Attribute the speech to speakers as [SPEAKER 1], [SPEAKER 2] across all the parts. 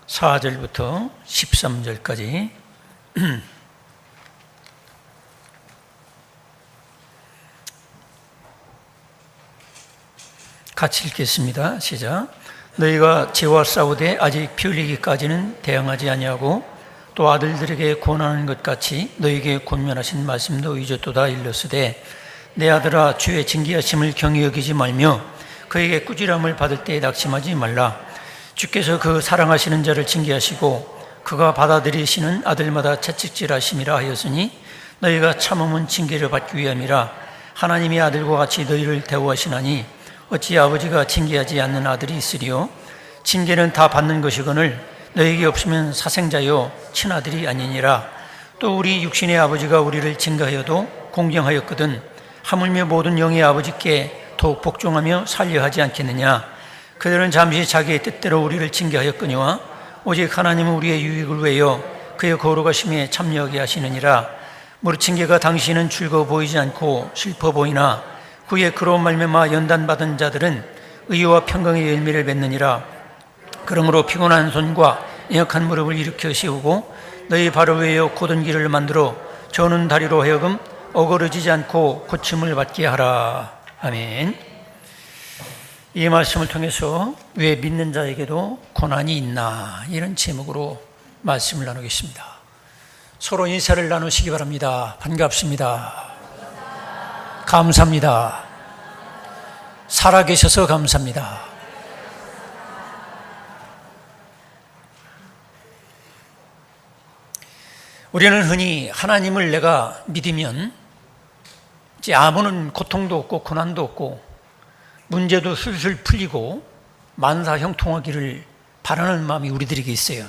[SPEAKER 1] 4절부터 13절까지 같이 읽겠습니다. 시작. 너희가 죄와 싸우되 아직 피 흘리기까지는 대항하지 아니하고 또 아들들에게 권하는 것 같이 너희에게 권면하신 말씀도 잊었도다. 일렀으되 내 아들아 주의 징계하심을 경히 여기지 말며 그에게 꾸지람을 받을 때에 낙심하지 말라. 주께서 그 사랑하시는 자를 징계하시고 그가 받아들이시는 아들마다 채찍질하심이라 하였으니 너희가 참음은 징계를 받기 위함이라. 하나님이 아들과 같이 너희를 대우하시나니 어찌 아버지가 징계하지 않는 아들이 있으리요. 징계는 다 받는 것이거늘 너희에게 없으면 사생자요 친아들이 아니니라. 또 우리 육신의 아버지가 우리를 징계하여도 공경하였거든 하물며 모든 영의 아버지께 더욱 복종하며 살려하지 않겠느냐. 그들은 잠시 자기의 뜻대로 우리를 징계하였거니와 오직 하나님은 우리의 유익을 위하여 그의 거룩하심에 참여하게 하시느니라. 무릇 징계가 당신은 즐거워 보이지 않고 슬퍼 보이나 그의 그로 말미암아 연단받은 자들은 의와 평강의 열매를 맺느니라. 그러므로 피곤한 손과 연약한 무릎을 일으켜 세우고 너희 발을 위하여 곧은 길을 만들어 저는 다리로 하여금 어거러지지 않고 고침을 받게 하라. 아멘. 이 말씀을 통해서 왜 믿는 자에게도 고난이 있나, 이런 제목으로 말씀을 나누겠습니다. 서로 인사를 나누시기 바랍니다. 반갑습니다. 감사합니다. 살아계셔서 감사합니다. 우리는 흔히 하나님을 내가 믿으면 이제 아무런 고통도 없고 고난도 없고 문제도 슬슬 풀리고 만사 형통하기를 바라는 마음이 우리들에게 있어요.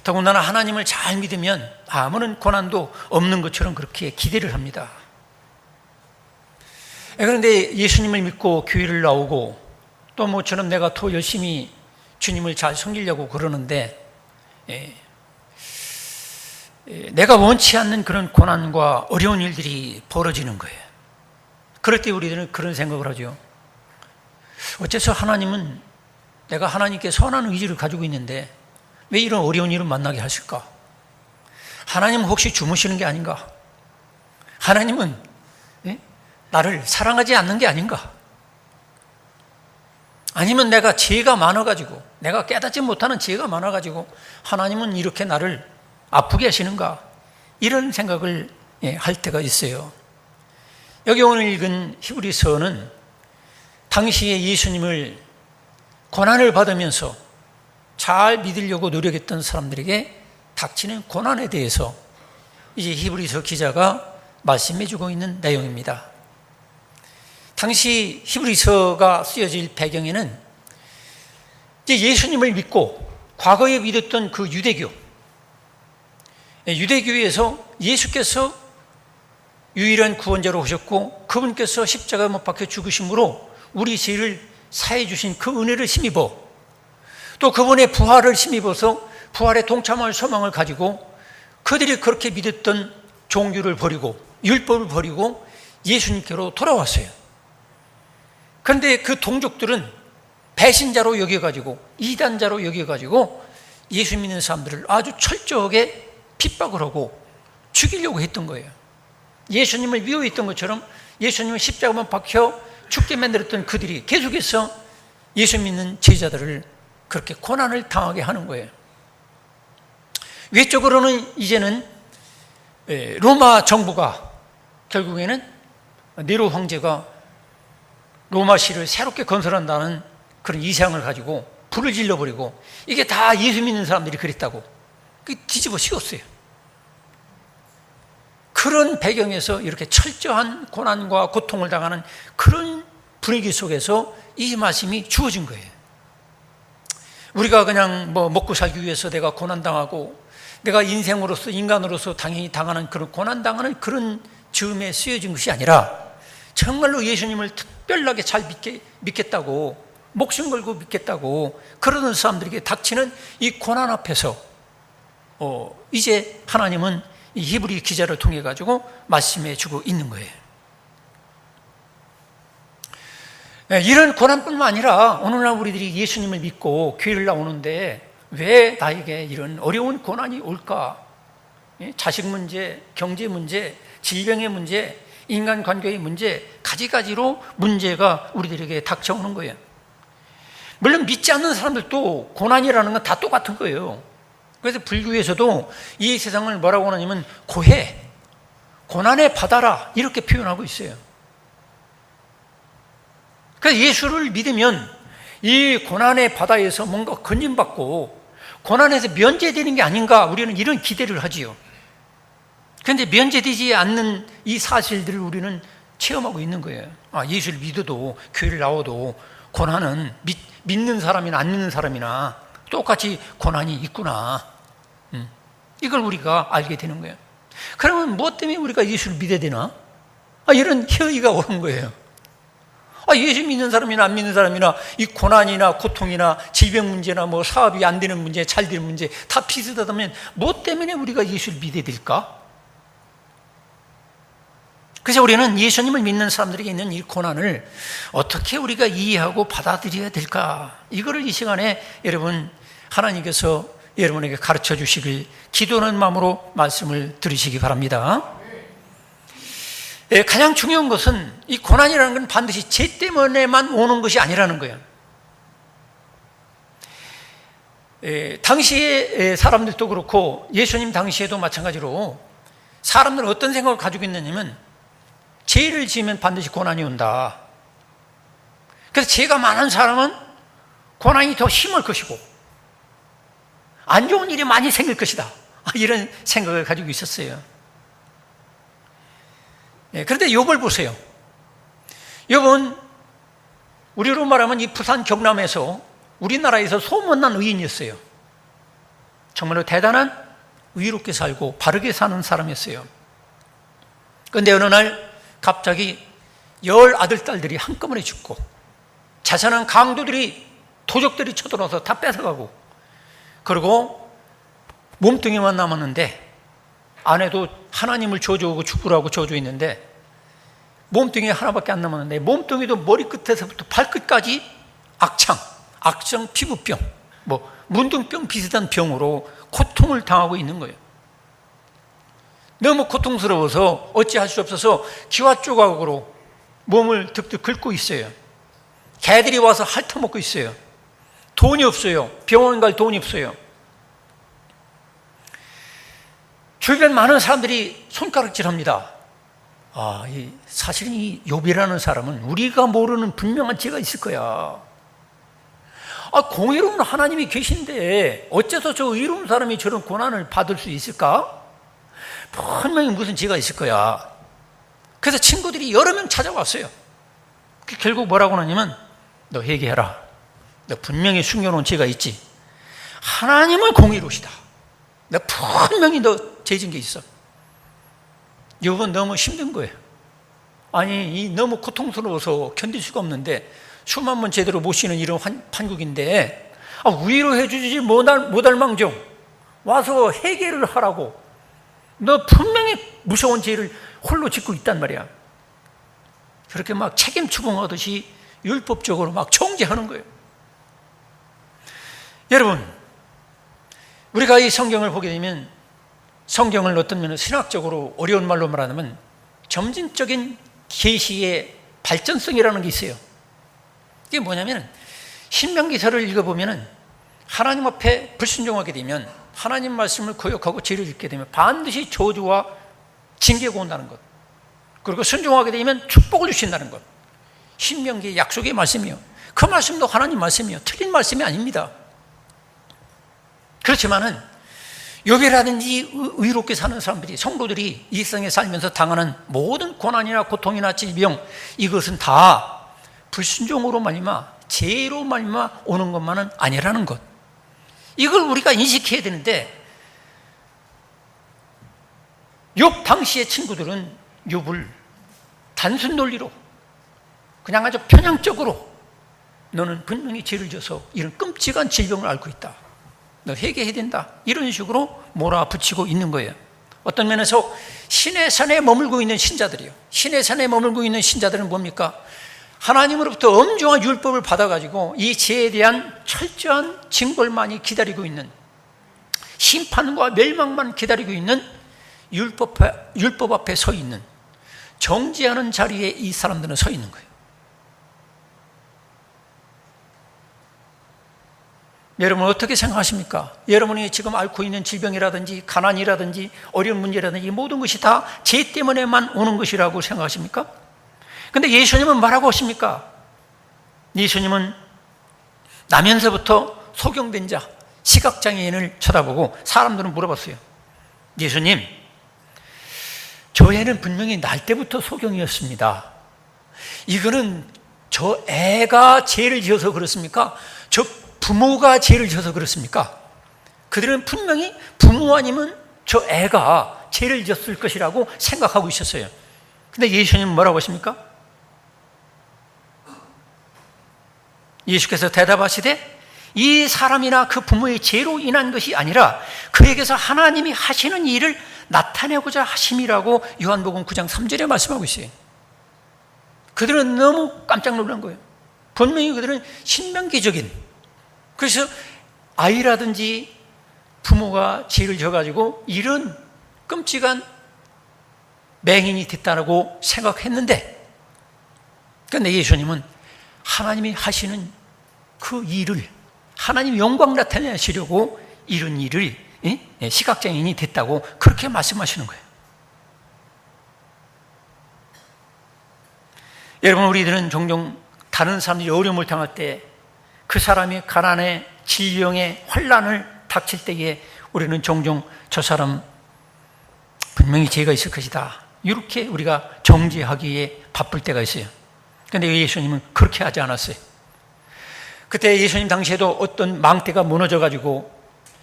[SPEAKER 1] 더군다나 하나님을 잘 믿으면 아무런 고난도 없는 것처럼 그렇게 기대를 합니다. 그런데 예수님을 믿고 교회를 나오고 또 모처럼 내가 더 열심히 주님을 잘 섬기려고 그러는데 내가 원치 않는 그런 고난과 어려운 일들이 벌어지는 거예요. 그럴 때 우리들은 그런 생각을 하죠. 어째서 하나님은 내가 하나님께 선한 의지를 가지고 있는데 왜 이런 어려운 일을 만나게 하실까? 하나님은 혹시 주무시는 게 아닌가? 하나님은 나를 사랑하지 않는 게 아닌가? 아니면 내가 죄가 많아가지고, 내가 깨닫지 못하는 죄가 많아가지고 하나님은 이렇게 나를 아프게 하시는가? 이런 생각을 할 때가 있어요. 여기 오늘 읽은 히브리서는 당시에 예수님을 고난을 받으면서 잘 믿으려고 노력했던 사람들에게 닥치는 고난에 대해서 이제 히브리서 기자가 말씀해 주고 있는 내용입니다. 당시 히브리서가 쓰여질 배경에는 이제 예수님을 믿고 과거에 믿었던 그 유대교에서 예수께서 유일한 구원자로 오셨고 그분께서 십자가에 못 박혀 죽으심으로 우리 죄를 사해 주신 그 은혜를 힘입어 또 그분의 부활을 힘입어서 부활에 동참할 소망을 가지고 그들이 그렇게 믿었던 종교를 버리고 율법을 버리고 예수님께로 돌아왔어요. 그런데 그 동족들은 배신자로 여겨가지고 이단자로 여겨가지고 예수 믿는 사람들을 아주 철저하게 핍박을 하고 죽이려고 했던 거예요. 예수님을 미워했던 것처럼 예수님을 십자가만 박혀 죽게 만들었던 그들이 계속해서 예수 믿는 제자들을 그렇게 고난을 당하게 하는 거예요. 외적으로는 이제는 로마 정부가 결국에는 네로 황제가 로마시를 새롭게 건설한다는 그런 이상을 가지고 불을 질러버리고 이게 다 예수 믿는 사람들이 그랬다고 뒤집어 씌웠어요. 그런 배경에서 이렇게 철저한 고난과 고통을 당하는 그런 분위기 속에서 이 말씀이 주어진 거예요. 우리가 그냥 먹고 살기 위해서 내가 고난당하고 내가 인생으로서 인간으로서 당연히 당하는 그런 고난당하는 그런 즈음에 쓰여진 것이 아니라 정말로 예수님을 특별하게 잘 믿겠다고 목숨 걸고 믿겠다고 그러는 사람들에게 닥치는 이 고난 앞에서 이제 하나님은 이 히브리 기자를 통해 가지고 말씀해 주고 있는 거예요. 이런 고난뿐만 아니라 오늘날 우리들이 예수님을 믿고 교회를 나오는데 왜 나에게 이런 어려운 고난이 올까? 자식 문제, 경제 문제, 질병의 문제, 인간관계의 문제, 가지가지로 문제가 우리들에게 닥쳐오는 거예요. 물론 믿지 않는 사람들도 고난이라는 건 다 똑같은 거예요. 그래서 불교에서도 이 세상을 뭐라고 하냐면 고해, 고난의 바다라 이렇게 표현하고 있어요. 그래서 예수를 믿으면 이 고난의 바다에서 뭔가 건진받고 고난에서 면제되는 게 아닌가, 우리는 이런 기대를 하지요. 그런데 면제되지 않는 이 사실들을 우리는 체험하고 있는 거예요. 예수를 믿어도, 교회를 나와도 고난은 믿는 사람이나 안 믿는 사람이나 똑같이 고난이 있구나. 이걸 우리가 알게 되는 거예요. 그러면 무엇 때문에 우리가 예수를 믿어야 되나? 이런 희의가 오는 거예요. 예수 믿는 사람이나 안 믿는 사람이나 이 고난이나 고통이나 질병 문제나 뭐 사업이 안 되는 문제, 잘 되는 문제 다 비슷하다면 무엇 때문에 우리가 예수를 믿어야 될까? 그래서 우리는 예수님을 믿는 사람들에게 있는 이 고난을 어떻게 우리가 이해하고 받아들여야 될까? 이거를 이 시간에 여러분 하나님께서 여러분에게 가르쳐 주시길 기도하는 마음으로 말씀을 들으시기 바랍니다. 가장 중요한 것은 이 고난이라는 건 반드시 죄 때문에만 오는 것이 아니라는 거예요. 당시의 사람들도 그렇고 예수님 당시에도 마찬가지로 사람들은 어떤 생각을 가지고 있느냐면 죄를 지으면 반드시 고난이 온다. 그래서 죄가 많은 사람은 고난이 더 심할 것이고 안 좋은 일이 많이 생길 것이다. 이런 생각을 가지고 있었어요. 그런데 욥을 보세요. 욥은 우리로 말하면 이 부산 경남에서 우리나라에서 소문난 의인이었어요. 정말로 대단한 의롭게 살고 바르게 사는 사람이었어요. 그런데 어느 날 갑자기 10 아들, 딸들이 한꺼번에 죽고 자선한 강도들이 도적들이 쳐들어와서 다 뺏어가고 그리고 몸뚱이만 남았는데 아내도 하나님을 저주하고 죽으라고 저주했는데 몸뚱이 하나밖에 안 남았는데 몸뚱이도 머리끝에서부터 발끝까지 악청 피부병, 뭐 문둥병 비슷한 병으로 고통을 당하고 있는 거예요. 너무 고통스러워서 어찌할 수 없어서 기와 조각으로 몸을 득득 긁고 있어요. 개들이 와서 핥아먹고 있어요. 돈이 없어요. 병원 갈 돈이 없어요. 주변 많은 사람들이 손가락질합니다. 사실 이 욥이라는 사람은 우리가 모르는 분명한 죄가 있을 거야. 공의로운 하나님이 계신데 어째서 저 의로운 사람이 저런 고난을 받을 수 있을까? 분명히 무슨 죄가 있을 거야. 그래서 친구들이 여러 명 찾아왔어요. 결국 뭐라고 하냐면 너 회개해라. 너 분명히 숨겨놓은 죄가 있지. 하나님은 공의로우시다. 너 분명히 너 죄진 게 있어. 욥은 너무 힘든 거예요. 아니 너무 고통스러워서 견딜 수가 없는데 수만 번 제대로 못 쉬는 이런 판국인데 위로해 주지 못할망정 와서 회개를 하라고. 너 분명히 무서운 죄를 홀로 짓고 있단 말이야. 그렇게 막 책임 추궁하듯이 율법적으로 막 정죄하는 거예요. 여러분, 우리가 이 성경을 보게 되면 성경을 어떤 면은 신학적으로 어려운 말로 말하면 점진적인 계시의 발전성이라는 게 있어요. 이게 뭐냐면 신명기서를 읽어보면 하나님 앞에 불순종하게 되면 하나님 말씀을 거역하고 죄를 짓게 되면 반드시 저주와 징계가 온다는 것, 그리고 순종하게 되면 축복을 주신다는 것, 신명기의 약속의 말씀이요. 그 말씀도 하나님 말씀이요. 틀린 말씀이 아닙니다. 그렇지만은 욥이라든지 의롭게 사는 사람들이, 성도들이 이 세상에 살면서 당하는 모든 고난이나 고통이나 질병, 이것은 다 불순종으로 말미암아 죄로 말미암아 오는 것만은 아니라는 것, 이걸 우리가 인식해야 되는데 욥 당시의 친구들은 욥을 단순 논리로 그냥 아주 편향적으로 너는 분명히 죄를 져서 이런 끔찍한 질병을 앓고 있다, 너 회개해야 된다, 이런 식으로 몰아붙이고 있는 거예요. 어떤 면에서 신의 산에 머물고 있는 신자들이요. 신의 산에 머물고 있는 신자들은 뭡니까? 하나님으로부터 엄중한 율법을 받아가지고 이 죄에 대한 철저한 징벌만이 기다리고 있는, 심판과 멸망만 기다리고 있는 율법 앞에 서 있는, 정죄하는 자리에 이 사람들은 서 있는 거예요. 여러분 어떻게 생각하십니까? 여러분이 지금 앓고 있는 질병이라든지 가난이라든지 어려운 문제라든지 모든 것이 다 죄 때문에만 오는 것이라고 생각하십니까? 근데 예수님은 뭐라고 하십니까? 예수님은 나면서부터 소경된 자, 시각장애인을 쳐다보고 사람들은 물어봤어요. 예수님, 저 애는 분명히 날 때부터 소경이었습니다. 이거는 저 애가 죄를 지어서 그렇습니까? 저 부모가 죄를 지어서 그렇습니까? 그들은 분명히 부모 아니면 저 애가 죄를 지었을 것이라고 생각하고 있었어요. 근데 예수님은 뭐라고 하십니까? 예수께서 대답하시되 이 사람이나 그 부모의 죄로 인한 것이 아니라 그에게서 하나님이 하시는 일을 나타내고자 하심이라고 요한복음 9장 3절에 말씀하고 있어요. 그들은 너무 깜짝 놀란 거예요. 분명히 그들은 신명기적인, 그래서 아이라든지 부모가 죄를 져가지고 이런 끔찍한 맹인이 됐다고 생각했는데, 그런데 예수님은 하나님이 하시는 그 일을, 하나님 영광 나타내시려고 이런 일을 시각장애인이 됐다고 그렇게 말씀하시는 거예요. 여러분, 우리들은 종종 다른 사람들이 어려움을 당할 때, 그 사람이 가난에 질병에 환난을 닥칠 때에 우리는 종종 저 사람 분명히 죄가 있을 것이다, 이렇게 우리가 정죄하기에 바쁠 때가 있어요. 그런데 예수님은 그렇게 하지 않았어요. 그때 예수님 당시에도 어떤 망대가 무너져가지고,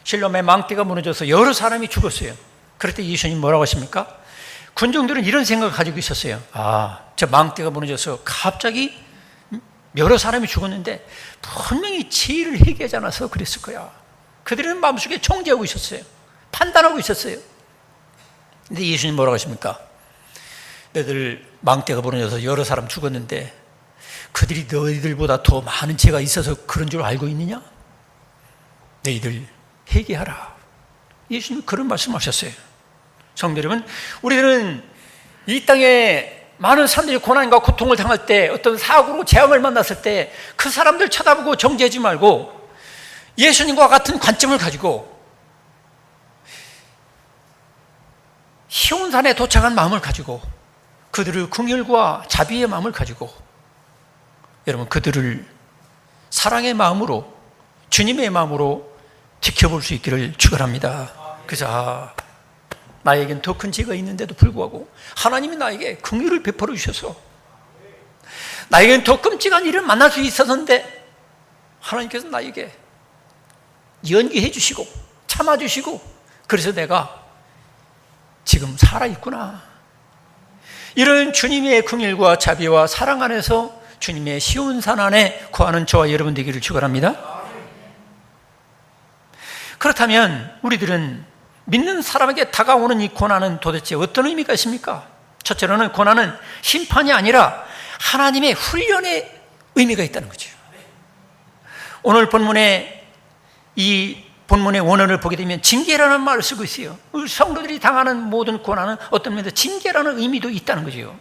[SPEAKER 1] 실로암의 망대가 무너져서 여러 사람이 죽었어요. 그럴 때 예수님 뭐라고 하십니까? 군중들은 이런 생각을 가지고 있었어요. 저 망대가 무너져서 갑자기 여러 사람이 죽었는데 분명히 죄를 회개하지 않아서 그랬을 거야. 그들은 마음속에 정죄하고 있었어요. 판단하고 있었어요. 근데 예수님 뭐라고 하십니까? 너희들 망대가 무너져서 여러 사람 죽었는데 그들이 너희들보다 더 많은 죄가 있어서 그런 줄 알고 있느냐? 너희들 회개하라. 예수님이 그런 말씀하셨어요. 성도 여러분, 우리들은 이 땅에 많은 사람들이 고난과 고통을 당할 때, 어떤 사고로 재앙을 만났을 때 그 사람들 쳐다보고 정죄하지 말고 예수님과 같은 관점을 가지고 시온산에 도착한 마음을 가지고 그들을 긍휼과 자비의 마음을 가지고 여러분 그들을 사랑의 마음으로, 주님의 마음으로 지켜볼 수 있기를 축원합니다. 그래서 나에겐 더 큰 죄가 있는데도 불구하고 하나님이 나에게 긍휼을 베풀어 주셔서 나에겐 더 끔찍한 일을 만날 수 있었는데 하나님께서 나에게 연기해 주시고 참아 주시고, 그래서 내가 지금 살아있구나. 이런 주님의 긍휼과 자비와 사랑 안에서 주님의 시온산 안에 거하는 저와 여러분 되기를 축원합니다. 그렇다면 우리들은 믿는 사람에게 다가오는 이 고난은 도대체 어떤 의미가 있습니까? 첫째로는 고난은 심판이 아니라 하나님의 훈련의 의미가 있다는 거죠. 오늘 본문에 이 본문의 원어를 보게 되면 징계라는 말을 쓰고 있어요. 우리 성도들이 당하는 모든 고난은 어떤 면에서 징계라는 의미도 있다는 거죠.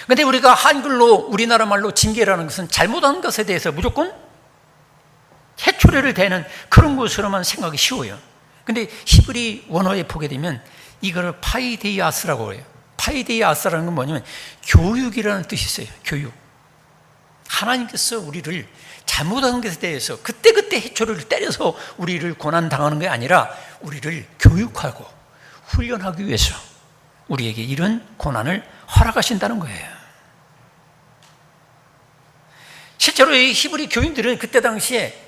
[SPEAKER 1] 그런데 우리가 한글로, 우리나라 말로 징계라는 것은 잘못한 것에 대해서 무조건 해초리를 대는 그런 것으로만 생각이 쉬워요. 근데 히브리 원어에 보게 되면 이거를 파이데이아스라고 해요. 파이데이아스라는 건 뭐냐면 교육이라는 뜻이 있어요. 교육. 하나님께서 우리를 잘못한 것에 대해서 그때그때 해초리를 때려서 우리를 고난당하는 게 아니라 우리를 교육하고 훈련하기 위해서 우리에게 이런 고난을 허락하신다는 거예요. 실제로 이 히브리 교인들은 그때 당시에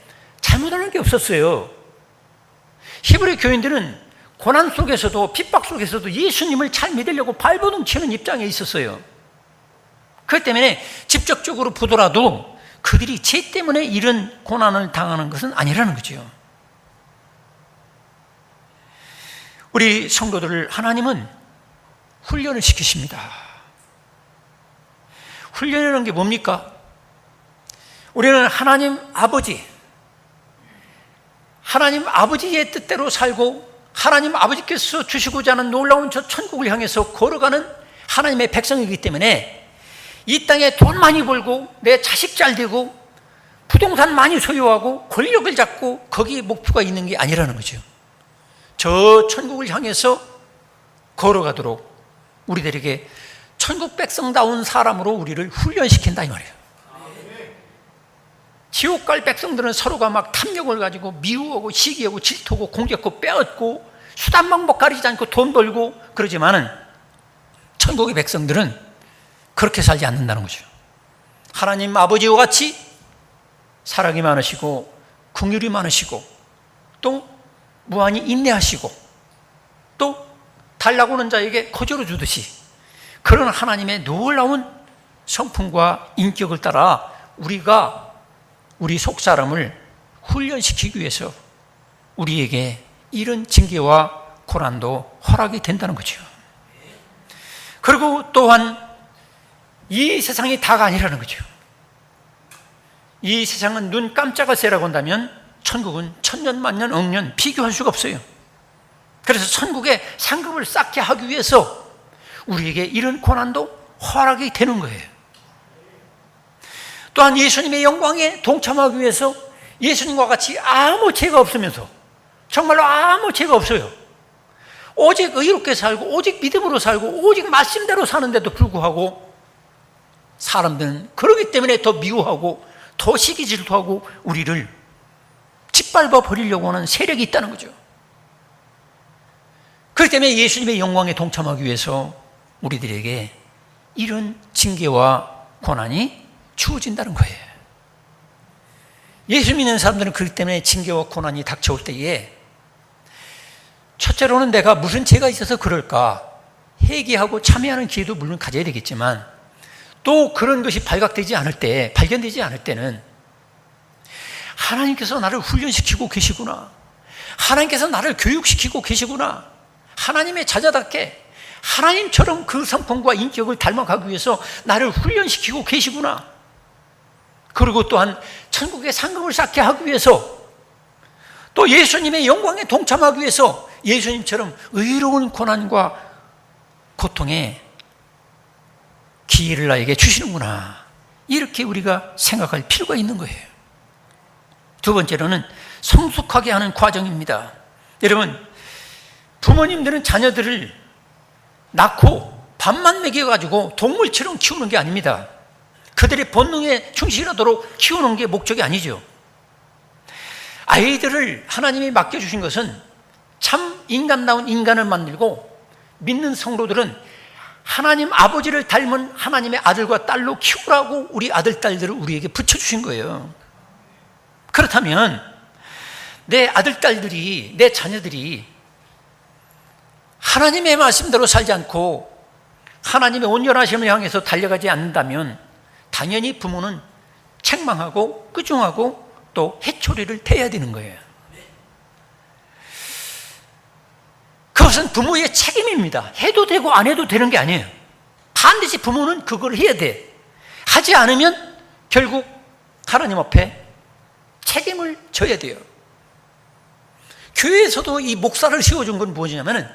[SPEAKER 1] 잘못하는 게 없었어요. 히브리 교인들은 고난 속에서도, 핍박 속에서도 예수님을 잘 믿으려고 발버둥 치는 입장에 있었어요. 그렇기 때문에 직접적으로 보더라도 그들이 죄 때문에 이런 고난을 당하는 것은 아니라는 거죠. 우리 성도들을 하나님은 훈련을 시키십니다. 훈련이라는 게 뭡니까? 우리는 하나님 아버지의 뜻대로 살고 하나님 아버지께서 주시고자 하는 놀라운 저 천국을 향해서 걸어가는 하나님의 백성이기 때문에 이 땅에 돈 많이 벌고 내 자식 잘 되고 부동산 많이 소유하고 권력을 잡고 거기에 목표가 있는 게 아니라는 거죠. 저 천국을 향해서 걸어가도록 우리들에게 천국 백성다운 사람으로 우리를 훈련시킨다 이 말이에요. 지옥 갈 백성들은 서로가 막 탐욕을 가지고 미워하고 시기하고 질투하고 공격하고 빼앗고 수단 방법 가리지 않고 돈 벌고 그러지만은 천국의 백성들은 그렇게 살지 않는다는 거죠. 하나님 아버지와 같이 사랑이 많으시고 긍휼이 많으시고 또 무한히 인내하시고 또 달라고 하는 자에게 거저로 주듯이 그런 하나님의 놀라운 성품과 인격을 따라 우리가 우리 속사람을 훈련시키기 위해서 우리에게 이런 징계와 고난도 허락이 된다는 거죠. 그리고 또한 이 세상이 다가 아니라는 거죠. 이 세상은 눈 깜짝할 새라고 한다면 천국은 천년 만년 억년 비교할 수가 없어요. 그래서 천국의 상급을 쌓게 하기 위해서 우리에게 이런 고난도 허락이 되는 거예요. 또한 예수님의 영광에 동참하기 위해서 예수님과 같이 아무 죄가 없으면서 정말로 아무 죄가 없어요. 오직 의롭게 살고 오직 믿음으로 살고 오직 말씀대로 사는데도 불구하고 사람들은 그러기 때문에 더 미워하고 더 시기 질투하고 우리를 짓밟아 버리려고 하는 세력이 있다는 거죠. 그렇기 때문에 예수님의 영광에 동참하기 위해서 우리들에게 이런 징계와 고난이 주어진다는 거예요. 예수 믿는 사람들은 그렇기 때문에 징계와 고난이 닥쳐올 때에 첫째로는 내가 무슨 죄가 있어서 그럴까 회개하고 참회하는 기회도 물론 가져야 되겠지만 또 그런 것이 발견되지 않을 때는 하나님께서 나를 훈련시키고 계시구나, 하나님께서 나를 교육시키고 계시구나, 하나님의 자녀답게 하나님처럼 그 성품과 인격을 닮아가기 위해서 나를 훈련시키고 계시구나. 그리고 또한 천국의 상급을 쌓게 하기 위해서 또 예수님의 영광에 동참하기 위해서 예수님처럼 의로운 고난과 고통에 기회를 나에게 주시는구나, 이렇게 우리가 생각할 필요가 있는 거예요. 두 번째로는 성숙하게 하는 과정입니다. 여러분, 부모님들은 자녀들을 낳고 밥만 먹여가지고 동물처럼 키우는 게 아닙니다. 그들의 본능에 충실하도록 키우는 게 목적이 아니죠. 아이들을 하나님이 맡겨주신 것은 참 인간다운 인간을 만들고 믿는 성도들은 하나님 아버지를 닮은 하나님의 아들과 딸로 키우라고 우리 아들, 딸들을 우리에게 붙여주신 거예요. 그렇다면 내 아들, 딸들이, 내 자녀들이 하나님의 말씀대로 살지 않고 하나님의 온전하심을 향해서 달려가지 않는다면 당연히 부모는 책망하고 끄중하고 또 해초리를 태야 되는 거예요. 그것은 부모의 책임입니다. 해도 되고 안 해도 되는 게 아니에요. 반드시 부모는 그걸 해야 돼. 하지 않으면 결국 하나님 앞에 책임을 져야 돼요. 교회에서도 이 목사를 세워준 건 무엇이냐면은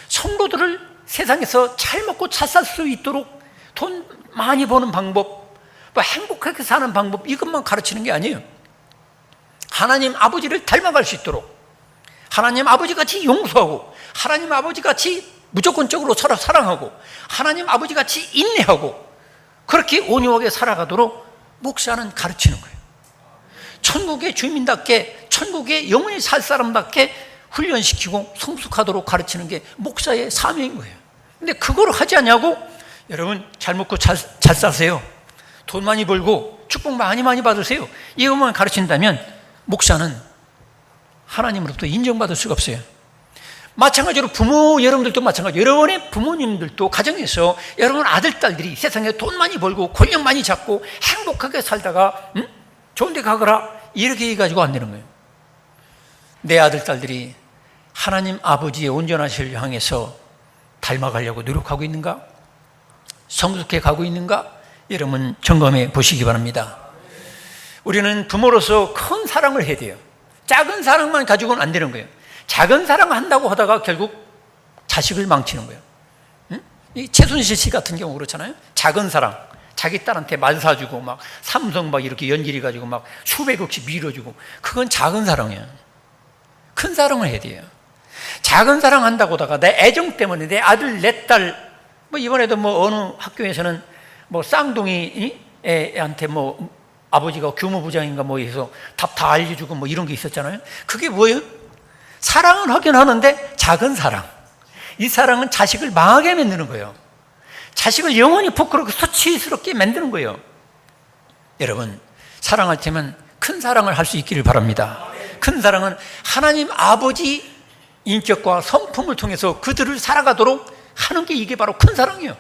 [SPEAKER 1] 성도들을 세상에서 잘 먹고 잘 살 수 있도록 돈 많이 버는 방법, 행복하게 사는 방법, 이것만 가르치는 게 아니에요. 하나님 아버지를 닮아갈 수 있도록, 하나님 아버지같이 용서하고, 하나님 아버지같이 무조건적으로 서로 사랑하고, 하나님 아버지같이 인내하고, 그렇게 온유하게 살아가도록 목사는 가르치는 거예요. 천국의 주민답게, 천국의 영원히 살 사람답게 훈련시키고 성숙하도록 가르치는 게 목사의 사명인 거예요. 근데 그걸 하지 않냐고? 여러분, 잘 먹고 잘 사세요, 돈 많이 벌고 축복 많이 받으세요, 이것만 가르친다면 목사는 하나님으로부터 인정받을 수가 없어요. 마찬가지로 부모 여러분들도 마찬가지예요. 여러분의 부모님들도 가정에서 여러분 아들, 딸들이 세상에 돈 많이 벌고 권력 많이 잡고 행복하게 살다가 좋은 데 가거라 이렇게 해가지고 안 되는 거예요. 내 아들, 딸들이 하나님 아버지의 온전하심을 향해서 닮아가려고 노력하고 있는가? 성숙해 가고 있는가? 여러분 점검해 보시기 바랍니다. 우리는 부모로서 큰 사랑을 해야 돼요. 작은 사랑만 가지고는 안 되는 거예요. 작은 사랑 한다고 하다가 결국 자식을 망치는 거예요. 응? 이 최순실 씨 같은 경우 그렇잖아요. 작은 사랑, 자기 딸한테 말 사주고 막 삼성 막 이렇게 연질해 가지고 막 수백억씩 밀어주고, 그건 작은 사랑이에요. 큰 사랑을 해야 돼요. 작은 사랑 한다고 하다가 내 애정 때문에 내 아들 내 딸, 뭐 이번에도 뭐 어느 학교에서는 뭐 쌍둥이 애한테 뭐 아버지가 교무부장인가 뭐 해서 답 다 알려주고 뭐 이런 게 있었잖아요. 그게 뭐예요? 사랑은 하긴 하는데 작은 사랑. 이 사랑은 자식을 망하게 만드는 거예요. 자식을 영원히 부끄럽고 수치스럽게 만드는 거예요. 여러분, 사랑할 때면 큰 사랑을 할 수 있기를 바랍니다. 큰 사랑은 하나님 아버지 인격과 성품을 통해서 그들을 살아가도록 하는 게, 이게 바로 큰 사랑이에요.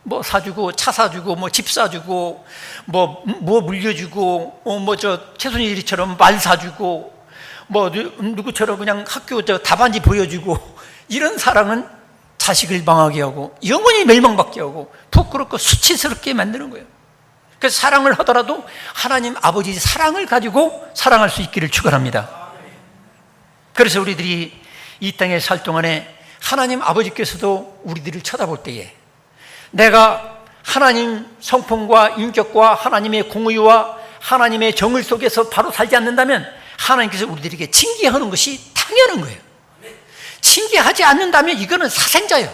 [SPEAKER 1] 뭐 사주고, 차 사주고, 뭐 집 사주고, 뭐 물려주고, 뭐 저 최순실이처럼 말 사주고, 뭐 누구처럼 그냥 학교 저 답안지 보여주고, 이런 사랑은 자식을 망하게 하고 영원히 멸망받게 하고 부끄럽고 수치스럽게 만드는 거예요. 그래서 사랑을 하더라도 하나님 아버지 사랑을 가지고 사랑할 수 있기를 축원합니다. 그래서 우리들이 이 땅에 살 동안에 하나님 아버지께서도 우리들을 쳐다볼 때에 내가 하나님 성품과 인격과 하나님의 공의와 하나님의 정을 속에서 바로 살지 않는다면 하나님께서 우리들에게 징계하는 것이 당연한 거예요. 징계하지 않는다면 이거는 사생자예요.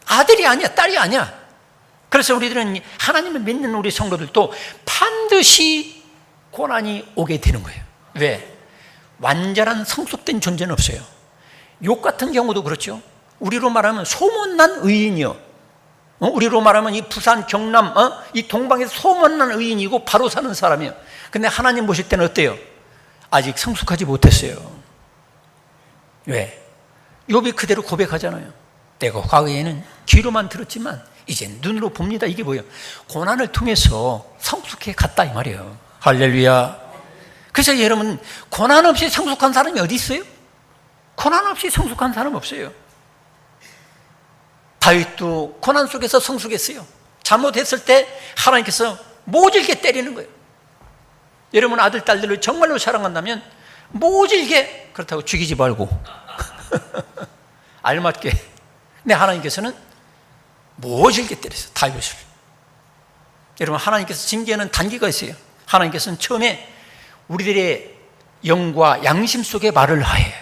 [SPEAKER 1] 아들이 아니야, 딸이 아니야. 그래서 우리들은 하나님을 믿는 우리 성도들도 반드시 고난이 오게 되는 거예요. 왜? 완전한 성숙된 존재는 없어요. 욥 같은 경우도 그렇죠. 우리로 말하면 소문난 의인이요. 우리로 말하면 이 부산, 경남, 이 동방에서 소문난 의인이고 바로 사는 사람이에요. 근데 하나님 보실 때는 어때요? 아직 성숙하지 못했어요. 왜? 욥이 그대로 고백하잖아요. 내가 과거에는 귀로만 들었지만 이제 눈으로 봅니다. 이게 뭐예요? 고난을 통해서 성숙해 갔다 이 말이에요. 할렐루야. 그래서 여러분, 고난 없이 성숙한 사람이 어디 있어요? 고난 없이 성숙한 사람 없어요. 다윗도 고난 속에서 성숙했어요. 잘못했을 때 하나님께서 모질게 때리는 거예요. 여러분 아들, 딸들을 정말로 사랑한다면 모질게, 그렇다고 죽이지 말고 알맞게. 근데 하나님께서는 모질게 때렸어요, 다윗을. 여러분, 하나님께서 징계하는 단계가 있어요. 하나님께서는 처음에 우리들의 영과 양심 속에 말을 하해.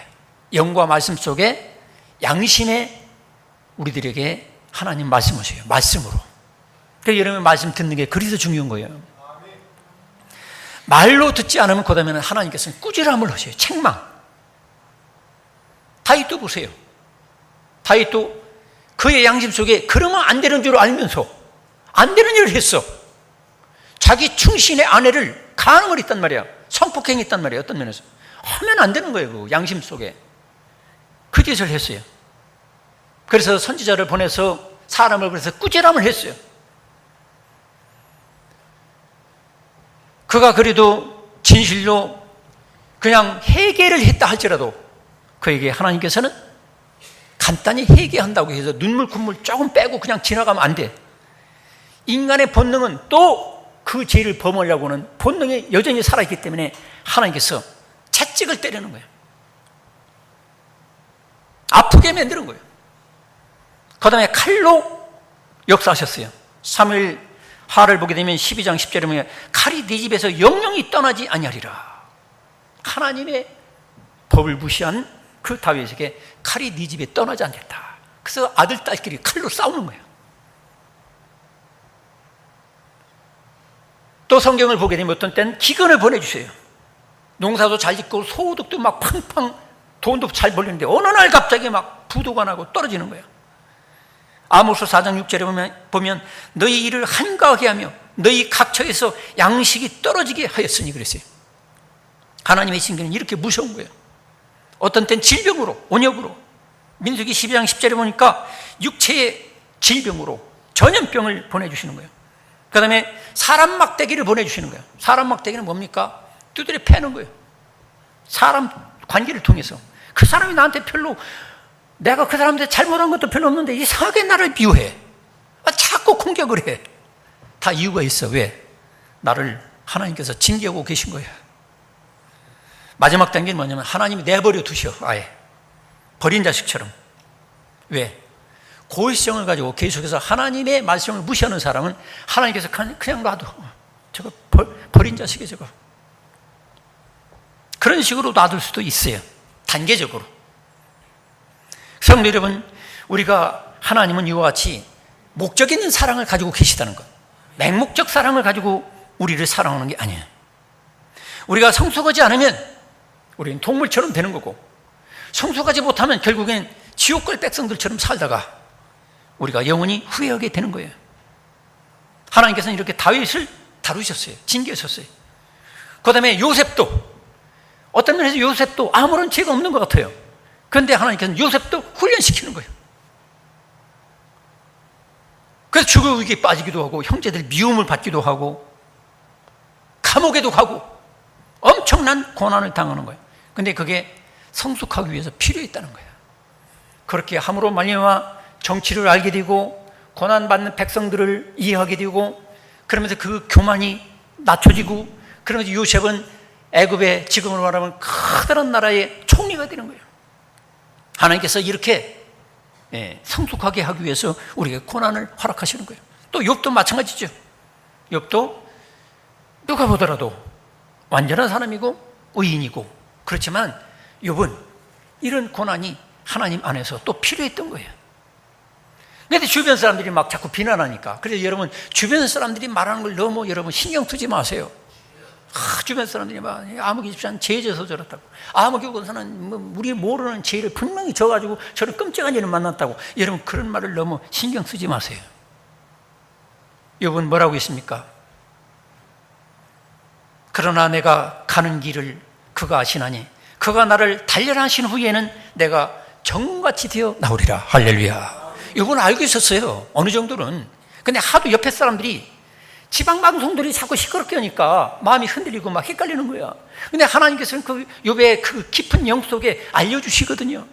[SPEAKER 1] 영과 말씀 속에 양심에 우리들에게 하나님 말씀하세요. 말씀으로. 그래서 여러분 말씀 듣는 게 그래서 중요한 거예요. 말로 듣지 않으면 그 다음에는 하나님께서는 꾸지람을 하셔요. 책망. 다윗도 보세요. 다윗도 그의 양심 속에 그러면 안 되는 줄 알면서 안 되는 일을 했어. 자기 충신의 아내를 가늠을 했단 말이야. 성폭행했단 말이야. 어떤 면에서 하면 안 되는 거예요. 그 양심 속에 그 짓을 했어요. 그래서 선지자를 보내서 사람을 보내서 꾸지람을 했어요. 그가 그래도 진실로 그냥 회개를 했다 할지라도 그에게 하나님께서는 간단히 회개한다고 해서 눈물 콧물 조금 빼고 그냥 지나가면 안 돼. 인간의 본능은 또 그 죄를 범하려고는 본능이 여전히 살아있기 때문에 하나님께서 채찍을 때리는 거예요. 아프게 만드는 거예요. 그 다음에 칼로 역사하셨어요. 사무엘 하를 보게 되면 12장 10절에 보면 칼이 네 집에서 영영이 떠나지 아니하리라. 하나님의 법을 무시한 그 다윗에게 칼이 네 집에 떠나지 않겠다. 그래서 아들 딸끼리 칼로 싸우는 거예요. 또 성경을 보게 되면 어떤 때는 기근을 보내주세요. 농사도 잘 짓고 소득도 막 팡팡 돈도 잘 벌리는데 어느 날 갑자기 막 부도가 나고 떨어지는 거예요. 아모스 4장 6절에 보면 너희 일을 한가하게 하며 너희 각처에서 양식이 떨어지게 하였으니 그랬어요. 하나님의 징계는 이렇게 무서운 거예요. 어떤 땐 질병으로, 온역으로. 민수기 12장 10절에 보니까 육체의 질병으로 전염병을 보내주시는 거예요. 그 다음에 사람 막대기를 보내주시는 거예요. 사람 막대기는 뭡니까? 두드려 패는 거예요. 사람 관계를 통해서. 그 사람이 나한테 별로, 내가 그 사람한테 잘못한 것도 별로 없는데 이상하게 나를 비호해. 자꾸 공격을 해. 다 이유가 있어. 왜? 나를 하나님께서 징계하고 계신 거야. 마지막 단계는 뭐냐면 하나님이 내버려 두셔. 아예 버린 자식처럼. 왜? 고의성을 가지고 계속해서 하나님의 말씀을 무시하는 사람은 하나님께서 그냥 놔둬. 저거 버린 자식이 저거. 그런 식으로 놔둘 수도 있어요. 단계적으로. 성도 여러분, 우리가 하나님은 이와 같이 목적 있는 사랑을 가지고 계시다는 것. 맹목적 사랑을 가지고 우리를 사랑하는 게 아니에요. 우리가 성숙하지 않으면 우리는 동물처럼 되는 거고, 성숙하지 못하면 결국엔 지옥 갈 백성들처럼 살다가 우리가 영원히 후회하게 되는 거예요. 하나님께서는 이렇게 다윗을 다루셨어요. 징계하셨어요. 그 다음에 요셉도, 어떤 면에서 요셉도 아무런 죄가 없는 것 같아요. 그런데 하나님께서는 요셉도 훈련시키는 거예요. 그래서 죽을 위기에 빠지기도 하고, 형제들 미움을 받기도 하고, 감옥에도 가고, 엄청난 고난을 당하는 거예요. 근데 그게 성숙하기 위해서 필요했다는 거예요. 그렇게 함으로 말미암아 정치를 알게 되고, 고난받는 백성들을 이해하게 되고, 그러면서 그 교만이 낮춰지고, 그러면서 요셉은 애굽의 지금으로 말하면 커다란 나라의 총리가 되는 거예요. 하나님께서 이렇게 성숙하게 하기 위해서 우리에게 고난을 허락하시는 거예요. 또 욥도 마찬가지죠. 욥도 누가 보더라도 완전한 사람이고 의인이고, 그렇지만 욥은 이런 고난이 하나님 안에서 또 필요했던 거예요. 그런데 주변 사람들이 막 자꾸 비난하니까. 그래서 여러분, 주변 사람들이 말하는 걸 너무 여러분 신경 쓰지 마세요. 주변 사람들이 막 아무개 집사는 죄 져서 저렇다고, 아무개 권사는 뭐 우리 모르는 죄를 분명히 져가지고 저런 끔찍한 일을 만났다고. 여러분, 그런 말을 너무 신경 쓰지 마세요. 욥은 뭐라고 했습니까? 그러나 내가 가는 길을 그가 아시나니 그가 나를 단련하신 후에는 내가 정같이 되어 나오리라. 할렐루야. 욥은 알고 있었어요, 어느 정도는. 근데 하도 옆에 사람들이, 지방방송들이 자꾸 시끄럽게 하니까 마음이 흔들리고 막 헷갈리는 거야. 근데 하나님께서는 그 욥의 그 깊은 영 속에 알려주시거든요.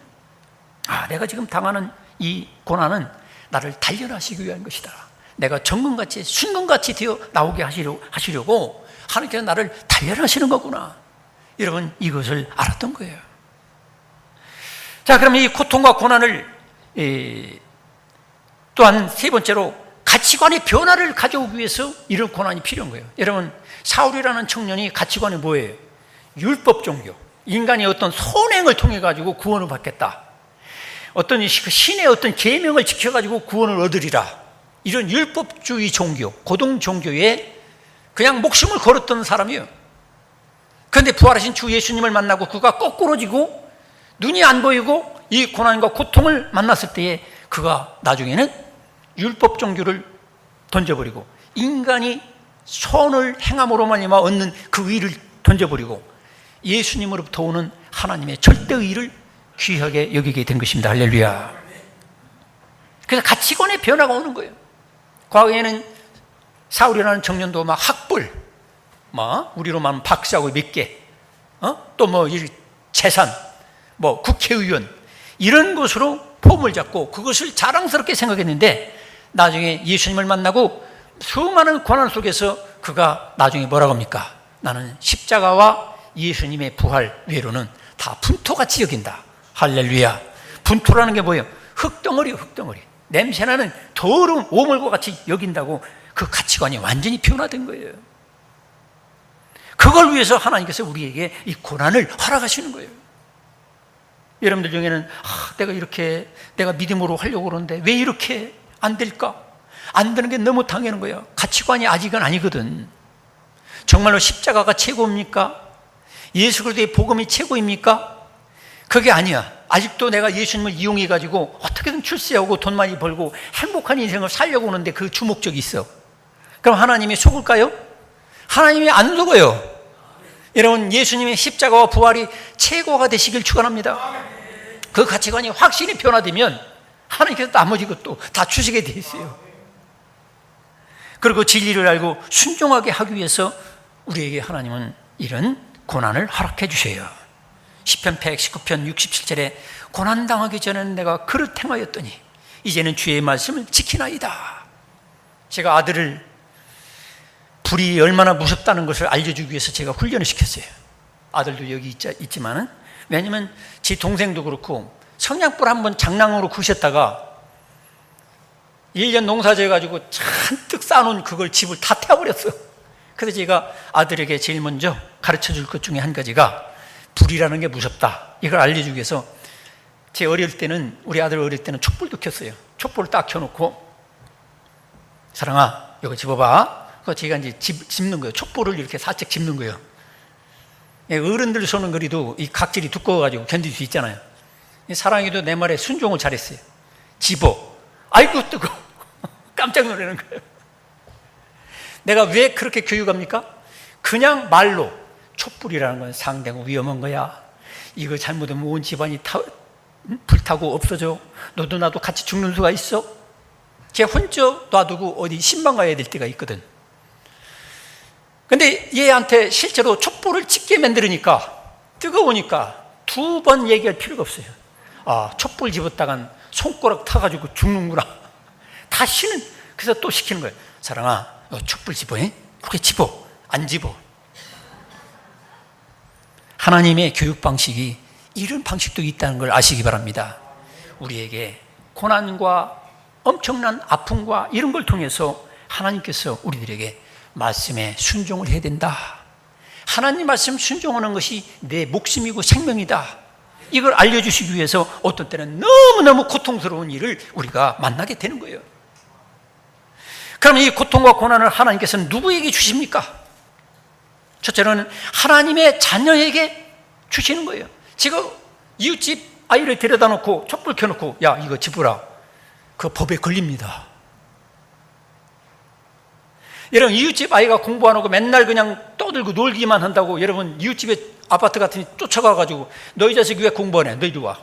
[SPEAKER 1] 아, 내가 지금 당하는 이 고난은 나를 단련하시기 위한 것이다. 내가 정금같이 순금같이 되어 나오게 하시려고 하나님께서 나를 단련하시는 거구나. 여러분, 이것을 알았던 거예요. 자, 그러면 이 고통과 고난을 또한 세 번째로 가치관의 변화를 가져오기 위해서 이런 고난이 필요한 거예요. 여러분, 사울이라는 청년이 가치관이 뭐예요? 율법 종교. 인간이 어떤 선행을 통해 가지고 구원을 받겠다. 어떤 신의 어떤 계명을 지켜 가지고 구원을 얻으리라. 이런 율법주의 종교, 고등 종교에 그냥 목숨을 걸었던 사람이에요. 그런데 부활하신 주 예수님을 만나고 그가 거꾸러지고 눈이 안 보이고 이 고난과 고통을 만났을 때에 그가 나중에는 율법 종교를 던져버리고 인간이 선을 행함으로 말미암아 얻는 그 의를 던져버리고 예수님으로부터 오는 하나님의 절대의를 귀하게 여기게 된 것입니다. 할렐루야. 그래서 가치관의 변화가 오는 거예요. 과거에는 사울이라는 청년도 막 학벌, 막 우리로 말하면 박사고 몇 개, 또 뭐 재산, 뭐 국회의원, 이런 것으로 폼을 잡고 그것을 자랑스럽게 생각했는데, 나중에 예수님을 만나고 수많은 고난 속에서 그가 나중에 뭐라고 합니까? 나는 십자가와 예수님의 부활 외로는 다 분토같이 여긴다. 할렐루야. 분토라는 게 뭐예요? 흙덩어리요, 흙덩어리. 냄새나는 더러운 오물과 같이 여긴다고. 그 가치관이 완전히 변화된 거예요. 그걸 위해서 하나님께서 우리에게 이 고난을 허락하시는 거예요. 여러분들 중에는 내가 믿음으로 하려고 그러는데 왜 이렇게 안 될까? 안 되는 게 너무 당연한 거야. 가치관이 아직은 아니거든. 정말로 십자가가 최고입니까? 예수 그리스도의 복음이 최고입니까? 그게 아니야. 아직도 내가 예수님을 이용해 가지고 어떻게든 출세하고 돈 많이 벌고 행복한 인생을 살려고 하는데 그 주목적이 있어. 그럼 하나님이 속을까요? 하나님이 안 속어요. 여러분, 예수님의 십자가와 부활이 최고가 되시길 축원합니다. 그 가치관이 확실히 변화되면 하나님께서 나머지 것도 다 주시게 돼 있어요. 그리고 진리를 알고 순종하게 하기 위해서 우리에게 하나님은 이런 고난을 허락해 주셔요. 시편 119편 67절에 고난당하기 전에는 내가 그릇 행하였더니 이제는 주의 말씀을 지키나이다. 제가 아들을 불이 얼마나 무섭다는 것을 알려주기 위해서 제가 훈련을 시켰어요. 아들도 여기 있지만은. 왜냐면 제 동생도 그렇고 성냥불 한번 장난으로 구셨다가 1년 농사 지어가지고 잔뜩 쌓아놓은 그걸 집을 다 태워버렸어요. 그래서 제가 아들에게 제일 먼저 가르쳐줄 것 중에 한 가지가 불이라는 게 무섭다, 이걸 알려주기 위해서 제 어릴 때는, 우리 아들 어릴 때는 촛불도 켰어요. 촛불을 딱 켜놓고 사랑아 이거 집어봐. 그거 제가 이제 집는 거예요. 촛불을 이렇게 살짝 집는 거예요. 어른들 쏘는 거리도 이 각질이 두꺼워가지고 견딜 수 있잖아요. 사랑이도 내 말에 순종을 잘했어요. 집어. 아이고 뜨거워. 깜짝 놀라는 거예요. 내가 왜 그렇게 교육합니까? 그냥 말로 촛불이라는 건 상당히 위험한 거야. 이거 잘못하면 온 집안이 불타고 없어져. 너도 나도 같이 죽는 수가 있어. 걔 혼자 놔두고 어디 신방 가야 될 때가 있거든. 근데 얘한테 실제로 촛불을 찍게 만들으니까, 뜨거우니까 2번 얘기할 필요가 없어요. 아, 촛불 집었다간 손가락 타가지고 죽는구나. 다시는. 그래서 또 시키는 거예요. 사랑아, 너 촛불 집어. 그렇게 집어. 안 집어. 하나님의 교육 방식이 이런 방식도 있다는 걸 아시기 바랍니다. 우리에게 고난과 엄청난 아픔과 이런 걸 통해서 하나님께서 우리들에게 말씀에 순종을 해야 된다. 하나님 말씀 순종하는 것이 내 목숨이고 생명이다. 이걸 알려주시기 위해서 어떤 때는 너무너무 고통스러운 일을 우리가 만나게 되는 거예요. 그럼 이 고통과 고난을 하나님께서는 누구에게 주십니까? 첫째로는 하나님의 자녀에게 주시는 거예요. 지금 이웃집 아이를 데려다 놓고 촛불 켜놓고 야 이거 집으라. 그 법에 걸립니다. 여러분, 이웃집 아이가 공부 안 하고 맨날 그냥 떠들고 놀기만 한다고 여러분 이웃집에 아파트 같으니 쫓아가가지고 너희 자식 왜 공부 안 해? 너 이리 와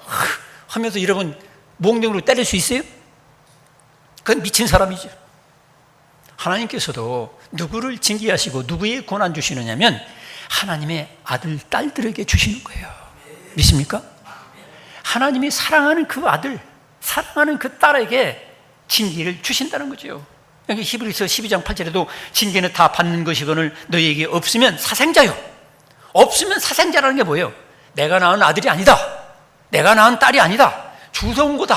[SPEAKER 1] 하면서 여러분 몽둥이로 때릴 수 있어요? 그건 미친 사람이죠. 하나님께서도 누구를 징계하시고 누구의 고난 주시느냐면 하나님의 아들, 딸들에게 주시는 거예요. 믿습니까? 하나님이 사랑하는 그 아들, 사랑하는 그 딸에게 징계를 주신다는 거죠. 여기 히브리서 12장 8절에도 징계는 다 받는 것이거늘 너희에게 없으면 사생자요. 없으면 사생자라는 게 뭐예요? 내가 낳은 아들이 아니다. 내가 낳은 딸이 아니다. 주워온 거다.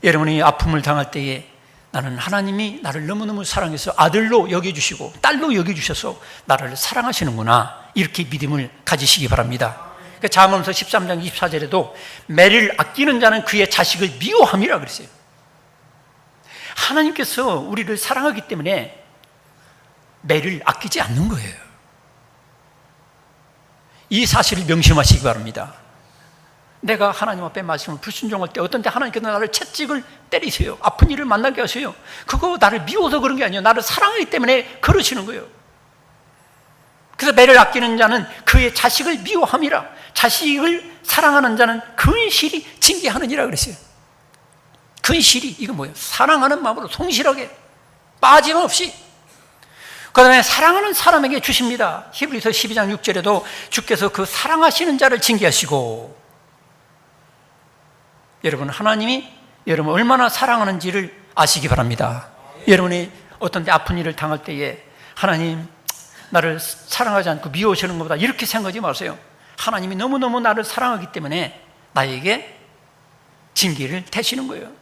[SPEAKER 1] 여러분이 아픔을 당할 때에 나는 하나님이 나를 너무너무 사랑해서 아들로 여겨주시고 딸로 여겨주셔서 나를 사랑하시는구나, 이렇게 믿음을 가지시기 바랍니다. 잠언서 13장 24절에도 매를 아끼는 자는 그의 자식을 미워함이라 그랬어요. 하나님께서 우리를 사랑하기 때문에 매를 아끼지 않는 거예요. 이 사실을 명심하시기 바랍니다. 내가 하나님 앞에 말씀을 불순종할 때 어떤 때 하나님께서 나를 채찍을 때리세요. 아픈 일을 만나게 하세요. 그거 나를 미워서 그런 게 아니에요. 나를 사랑하기 때문에 그러시는 거예요. 그래서 매를 아끼는 자는 그의 자식을 미워함이라. 자식을 사랑하는 자는 근실히 징계하느니라 그랬어요. 근실히, 이거 뭐예요? 사랑하는 마음으로 성실하게 빠짐없이. 그 다음에 사랑하는 사람에게 주십니다. 히브리서 12장 6절에도 주께서 그 사랑하시는 자를 징계하시고. 여러분, 하나님이 여러분 얼마나 사랑하는지를 아시기 바랍니다. 여러분이 어떤 데 아픈 일을 당할 때에 하나님 나를 사랑하지 않고 미워하시는 것보다 이렇게 생각하지 마세요. 하나님이 너무너무 나를 사랑하기 때문에 나에게 징계를 대시는 거예요.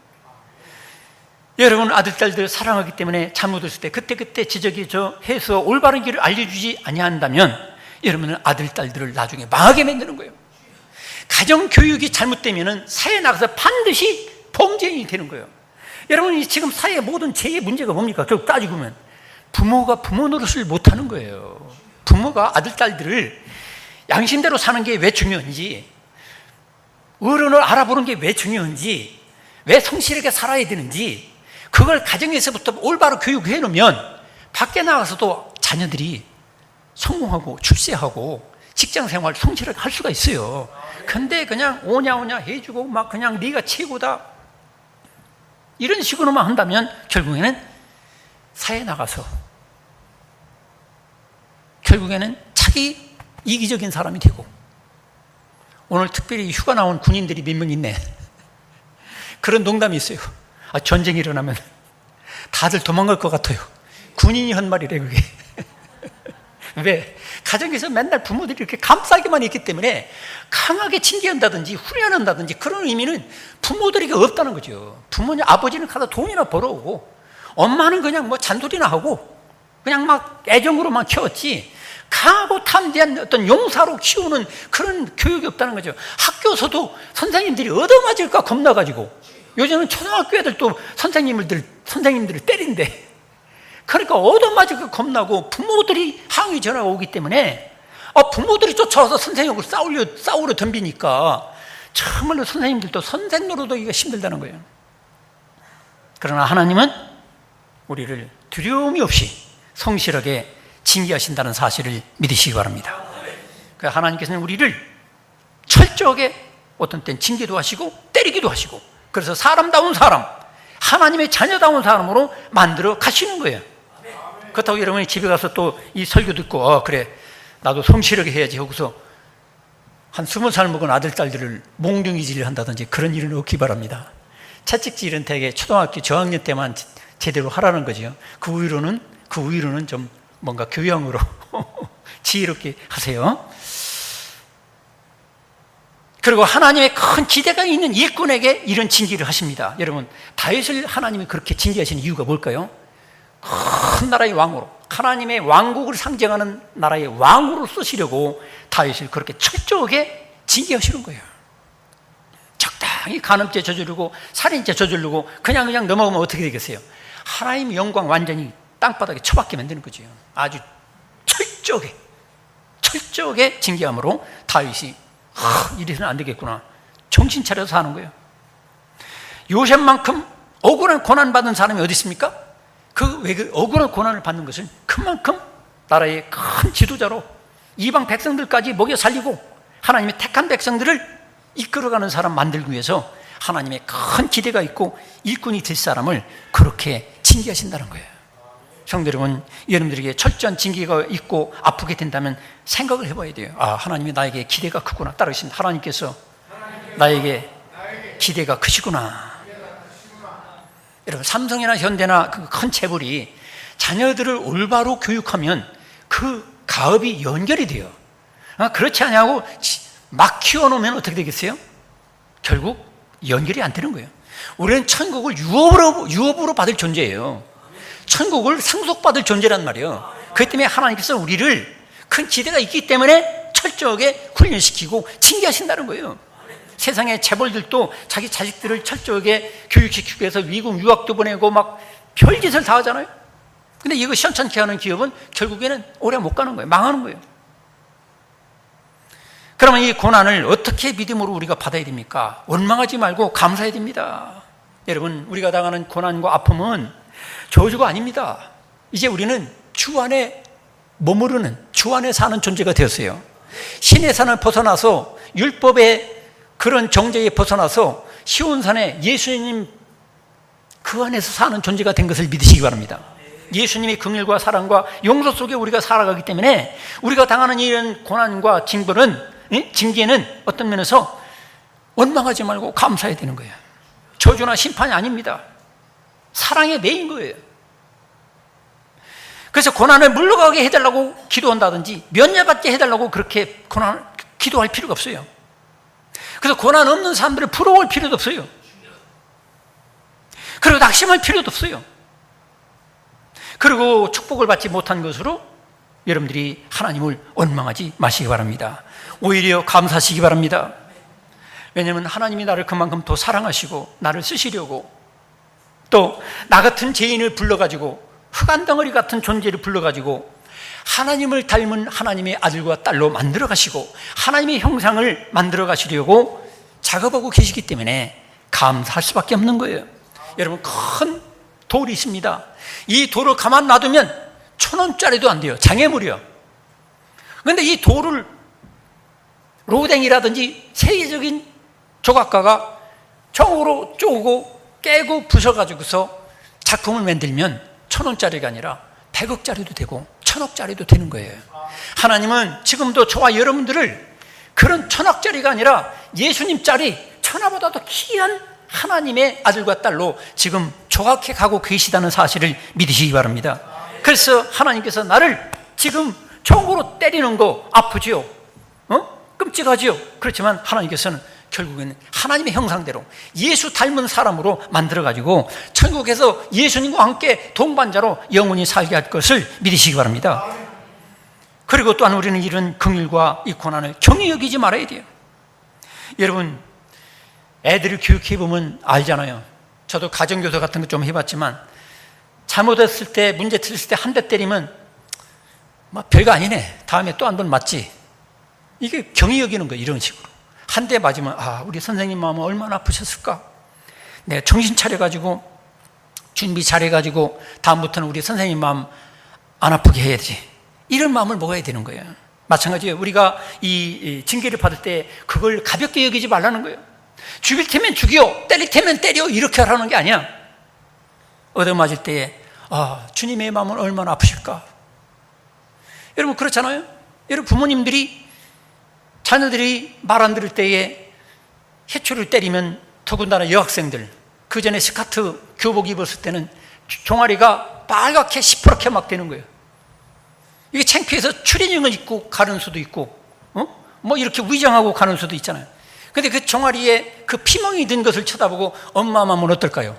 [SPEAKER 1] 여러분 아들, 딸들 사랑하기 때문에 잘못했을 때 그때 지적이 해서 올바른 길을 알려주지 아니한다면 여러분은 아들, 딸들을 나중에 망하게 만드는 거예요. 가정교육이 잘못되면 사회에 나가서 반드시 범죄인이 되는 거예요. 여러분이 지금 사회의 모든 죄의 문제가 뭡니까? 결국 따지고 보면 부모가 부모 노릇을 못하는 거예요. 부모가 아들, 딸들을 양심대로 사는 게 왜 중요한지, 어른을 알아보는 게 왜 중요한지, 왜 성실하게 살아야 되는지, 그걸 가정에서부터 올바로 교육해 놓으면 밖에 나가서도 자녀들이 성공하고 출세하고 직장생활 성실하게 할 수가 있어요. 근데 그냥 오냐 해주고 막 그냥 네가 최고다 이런 식으로만 한다면 결국에는 사회에 나가서 결국에는 자기 이기적인 사람이 되고. 오늘 특별히 휴가 나온 군인들이 몇 명 있네. 그런 농담이 있어요. 전쟁이 일어나면 다들 도망갈 것 같아요. 군인이 한 말이래 그게. 왜? 가정에서 맨날 부모들이 이렇게 감싸기만 있기 때문에 강하게 징계한다든지 훈련한다든지 그런 의미는 부모들에게 없다는 거죠. 부모님, 아버지는 가서 돈이나 벌어오고 엄마는 그냥 뭐 잔소리나 하고 그냥 막 애정으로만 키웠지 강하고 탐대한 어떤 용사로 키우는 그런 교육이 없다는 거죠. 학교에서도 선생님들이 얻어맞을까 겁나가지고 요즘은 초등학교 애들도 선생님들을 때린대. 그러니까 얻어맞을까 겁나고 부모들이 항의 전화가 오기 때문에 부모들이 쫓아와서 선생님하고 싸우려 덤비니까 정말로 선생님들도 선생 노릇하기가 힘들다는 거예요. 그러나 하나님은 우리를 두려움이 없이 성실하게 징계하신다는 사실을 믿으시기 바랍니다. 그러니까 하나님께서는 우리를 철저하게 어떤 때는 징계도 하시고 때리기도 하시고 그래서 사람다운 사람, 하나님의 자녀다운 사람으로 만들어 가시는 거예요. 그렇다고 여러분이 집에 가서 또 이 설교 듣고 그래 나도 성실하게 해야지 하고서 한 20살 먹은 아들, 딸들을 몽둥이질을 한다든지 그런 일은 없기 바랍니다. 채찍질은 대개 초등학교 저학년 때만 제대로 하라는 거죠. 그 위로는 좀 뭔가 교양으로 지혜롭게 하세요. 그리고 하나님의 큰 기대가 있는 일꾼에게 이런 징계를 하십니다. 여러분, 다윗을 하나님이 그렇게 징계하시는 이유가 뭘까요? 큰 나라의 왕으로, 하나님의 왕국을 상징하는 나라의 왕으로 쓰시려고 다윗을 그렇게 철저하게 징계하시는 거예요. 적당히 간음죄 저지르고 살인죄 저지르고 그냥 넘어가면 어떻게 되겠어요? 하나님의 영광 완전히 땅바닥에 처박게 만드는 거죠. 아주 철저하게 징계함으로 다윗이 이래서는 안 되겠구나 정신 차려서 하는 거예요. 요셉만큼 억울한 고난받은 사람이 어디 있습니까? 그 억울한 고난을 받는 것은 그만큼 나라의 큰 지도자로 이방 백성들까지 먹여 살리고 하나님의 택한 백성들을 이끌어가는 사람 만들기 위해서 하나님의 큰 기대가 있고 일꾼이 될 사람을 그렇게 징계하신다는 거예요. 성도 여러분, 여러분들에게 철저한 징계가 있고 아프게 된다면 생각을 해봐야 돼요. 하나님이 나에게 기대가 크구나. 따르십니다. 하나님께서 나에게 기대가 크시구나. 여러분, 삼성이나 현대나 그 큰 재벌이 자녀들을 올바로 교육하면 그 가업이 연결이 돼요. 그렇지 않냐고 막 키워놓으면 어떻게 되겠어요? 결국 연결이 안 되는 거예요. 우리는 천국을 유업으로 받을 존재예요. 천국을 상속받을 존재란 말이에요. 그렇기 때문에 하나님께서 우리를 큰 기대가 있기 때문에 철저하게 훈련시키고 징계하신다는 거예요. 세상의 재벌들도 자기 자식들을 철저하게 교육시키기 위해서 미국 유학도 보내고 막 별짓을 다 하잖아요. 근데 이거 시원찮게 하는 기업은 결국에는 오래 못 가는 거예요. 망하는 거예요. 그러면 이 고난을 어떻게 믿음으로 우리가 받아야 됩니까? 원망하지 말고 감사해야 됩니다. 여러분, 우리가 당하는 고난과 아픔은 저주가 아닙니다. 이제 우리는 주 안에 머무르는, 주 안에 사는 존재가 되었어요. 신의 산을 벗어나서 율법의 그런 정죄에 벗어나서 시온산에 예수님 그 안에서 사는 존재가 된 것을 믿으시기 바랍니다. 예수님의 긍휼과 사랑과 용서 속에 우리가 살아가기 때문에 우리가 당하는 이런 고난과 징계는 어떤 면에서 원망하지 말고 감사해야 되는 거예요. 저주나 심판이 아닙니다. 사랑의 매인 거예요. 그래서 고난을 물러가게 해달라고 기도한다든지 면제받게 해달라고 그렇게 기도할 필요가 없어요. 그래서 고난 없는 사람들을 부러워할 필요도 없어요. 그리고 낙심할 필요도 없어요. 그리고 축복을 받지 못한 것으로 여러분들이 하나님을 원망하지 마시기 바랍니다. 오히려 감사하시기 바랍니다. 왜냐하면 하나님이 나를 그만큼 더 사랑하시고 나를 쓰시려고 또 나 같은 죄인을 불러가지고 흑안 덩어리 같은 존재를 불러가지고 하나님을 닮은 하나님의 아들과 딸로 만들어 가시고 하나님의 형상을 만들어 가시려고 작업하고 계시기 때문에 감사할 수밖에 없는 거예요. 여러분, 큰 돌이 있습니다. 이 돌을 가만 놔두면 1,000원짜리도 안 돼요. 장애물이요. 그런데 이 돌을 로댕이라든지 세계적인 조각가가 정으로 쪼고 깨고 부숴가지고서 작품을 만들면 1,000원짜리가 아니라 100억짜리도 되고 1,000억짜리도 되는 거예요. 하나님은 지금도 저와 여러분들을 그런 1,000억짜리가 아니라 예수님짜리 천하보다도 귀한 하나님의 아들과 딸로 지금 조각해 가고 계시다는 사실을 믿으시기 바랍니다. 그래서 하나님께서 나를 지금 총으로 때리는 거 아프지요? 끔찍하지요? 그렇지만 하나님께서는 결국에는 하나님의 형상대로 예수 닮은 사람으로 만들어가지고 천국에서 예수님과 함께 동반자로 영원히 살게 할 것을 믿으시기 바랍니다. 그리고 또한 우리는 이런 긍휼과 이 고난을 경히 여기지 말아야 돼요. 여러분, 애들을 교육해보면 알잖아요. 저도 가정교사 같은 거 좀 해봤지만 잘못했을 때, 문제 틀렸을 때 한 대 때리면 막 별거 아니네, 다음에 또 한 번 맞지. 이게 경히 여기는 거예요. 이런 식으로 한 대 맞으면 우리 선생님 마음은 얼마나 아프셨을까. 내가 정신 차려가지고 준비 잘해가지고 다음부터는 우리 선생님 마음 안 아프게 해야지, 이런 마음을 먹어야 되는 거예요. 마찬가지예요. 우리가 이 징계를 받을 때 그걸 가볍게 여기지 말라는 거예요. 죽일 테면 죽여, 때릴 테면 때려, 이렇게 하라는 게 아니야. 얻어맞을 때에 주님의 마음은 얼마나 아프실까. 여러분, 그렇잖아요. 여러분, 부모님들이 자녀들이 말 안 들을 때에 해초를 때리면, 더군다나 여학생들, 그 전에 스카트 교복 입었을 때는 종아리가 빨갛게 시퍼렇게 막 되는 거예요. 이게 창피해서 추리닝을 입고 가는 수도 있고, 뭐 이렇게 위장하고 가는 수도 있잖아요. 근데 그 종아리에 그 피멍이 든 것을 쳐다보고 엄마 마음은 어떨까요?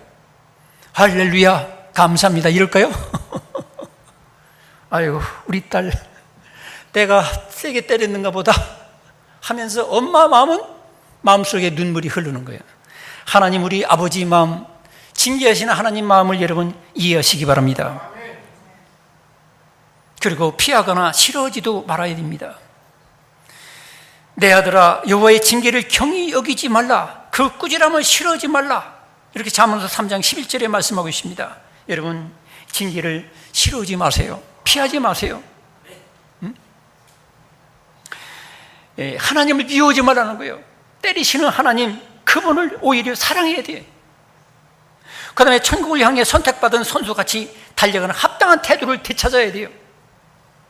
[SPEAKER 1] 할렐루야, 감사합니다, 이럴까요? 아이고, 우리 딸 내가 세게 때렸는가 보다 하면서 엄마 마음은 마음속에 눈물이 흐르는 거예요. 하나님, 우리 아버지 마음, 징계하시는 하나님 마음을 여러분 이해하시기 바랍니다. 그리고 피하거나 싫어하지도 말아야 됩니다. 내 아들아, 여호와의 징계를 경히 여기지 말라, 그 꾸지람을 싫어하지 말라, 이렇게 잠언서 3장 11절에 말씀하고 있습니다. 여러분, 징계를 싫어하지 마세요. 피하지 마세요. 하나님을 미워하지 말라는 거예요. 때리시는 하나님, 그분을 오히려 사랑해야 돼요. 그 다음에 천국을 향해 선택받은 선수같이 달려가는 합당한 태도를 되찾아야 돼요.